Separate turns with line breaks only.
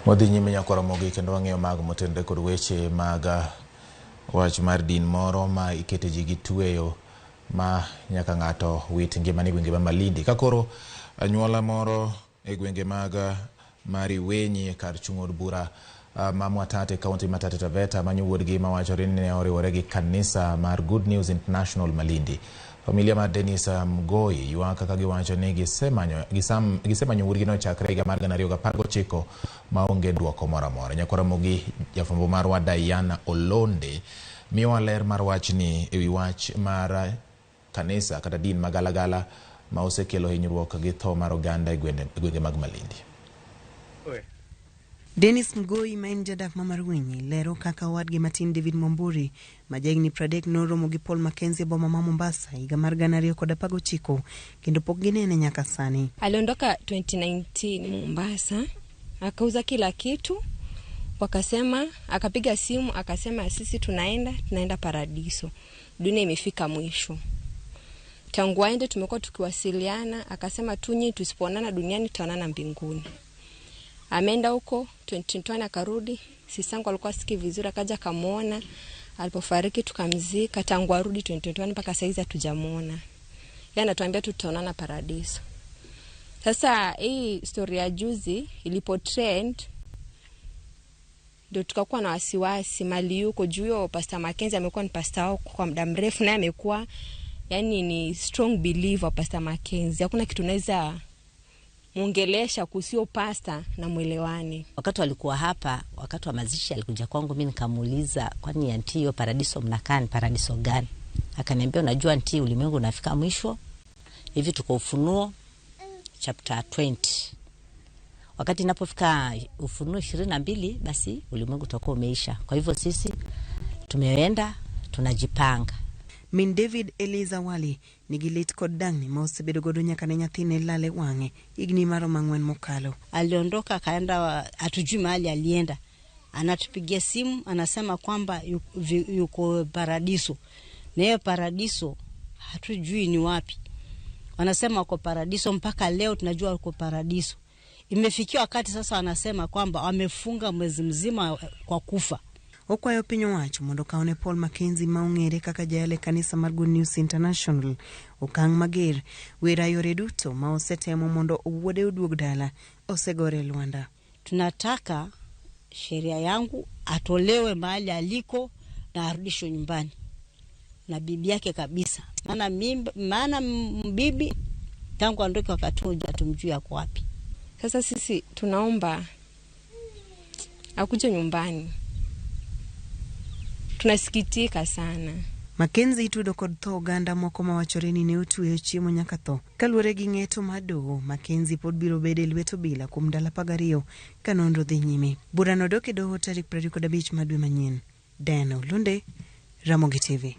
Modhi nyime nyakora mogi kendo wang'eyo mag motende kod weche mag wach mar din moro ma ikete ji gi tueyo ma nyaka ng'ato wit ngimane gwenge ma Malindi. Kakoro anyuola moro e gwenge mag Mariwenyi kar chung od bura ma Mwatate kaunti ma Taita Taveta manyo wuodgi mawachore ni ne oriwore gi kanisa mar Good News International Malindi. Familia mar Dennis Mgoi ywaka ka giwacho ni gisemanyo wuodgi no chakre higa mar 2019 maonge duoko moro amora. Nyakora mogi jafwambo marwa Diana Olonde miyowa ler mar wachni ewi wach mar kanisa kata din magalagala ma osekelo hinyruok gi tho mar oganda e gwenge mag Malindi.
Dennis Mgoi ma en jadak ma Mariwenyi lero kaka wadgi matin David Mwamburi ma jahigni 30 noromo gi Paul Mackenzie boma ma Mombasa higa mar 2019 kendo pok ginene nyaka sani.
Aliondoka 2019 Mombasa, akauza kila kitu, wakasema, akapiga simu akasema sisi tunaenda Paradiso, dunia imefika mwisho. Tangu aende tumekuwa tukiwasiliana, akasema tunyi tusipoonana duniani tutaonana mbinguni. Ameenda huko 2021 akarudi, sisangu alikuwa sikii vizuri akaja kamuona, alipofariki tukamzika. Tangu arudi 2021 mpaka saizi hatujamuona. Yeye anatuambia tutaonana Paradiso. Sasa hii story ya juzi ilipo trend ndio tukakuwa na wasiwasi mali yuko juu. Pastor Mackenzie amekuwa ni pastor wao kwa muda mrefu, na amekuwa yani ni strong believer Pastor Mackenzie. Hakuna kitu naweza muongelesha kusio pastor na mwelewani.
Wakati alikuwa hapa, wakati wa mazishi alikuja kwangu, mimi nikamuuliza kwani auntie hiyo Paradiso mnakaa ni paradiso gani? Akaniambia unajua auntie, ulimwengu unafika mwisho. Hivi tuko Ufunuo chapter 20. Wakati inapofika Ufunuo 22 basi ulimwengu utakuwa umeisha. Kwa hivyo sisi tumeenda tunajipanga.
Min David Eliza Wali nigilit kod dangni ma osebedo godo nyaka ne nyathine lale wang'e igni maro mang'wen mokalo.
Aliondoka akaenda, hatujui mahali alienda. Anatupigia simu anasema kwamba yuko Paradiso. Na hiyo Paradiso hatujui ni wapi. Wanasema uko Paradiso, mpaka leo tunajua uko Paradiso. Imefikia wakati sasa wanasema kwamba wamefunga mwezi mzima kwa kufa.
Okwayo piny owacho mondo kaone Paul Mackenzie maong'ere kaka jayale kanisa mar Good News International okang' mager wera yore duto ma osetemo mondo owuode oduog dala osegore Luanda.
Tunataka sheria yangu atolewe mahali aliko na arudishwe nyumbani na bibi yake kabisa. Maana bibi tangu andoke wakati huo hatumjui yako wapi.
Sasa sisi tunaomba akuje nyumbani. Tunasikitika sana.
Mackenzie itudo kod tho oganda moko mawachore ni ne otueyo chiemo nyaka tho. Kaluwore gi ng'eto mar doho, Mackenzie pod biro bedo e lwet obila kuom ndalo 12 ka nonro dhi nyime. Bura nodok e doho tarik 25 dwe manyien. Diana Olunde, Ramogi TV.